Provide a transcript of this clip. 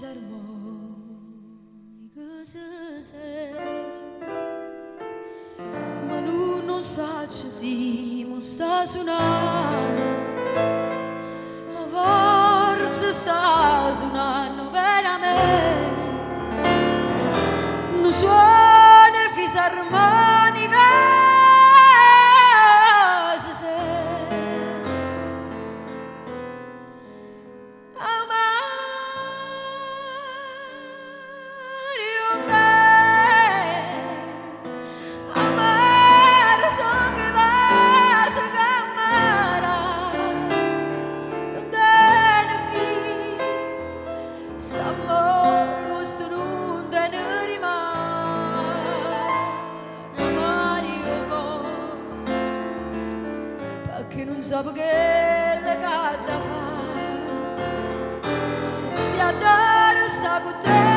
fisarmonica se sei, ma tu non sai se mi sta suonando, ma forse sta suonando veramente, non suona fisarmonica se sei. St'amore nostro non te ne rimane Mario, perché non so che le cade fa, si adora sta con te.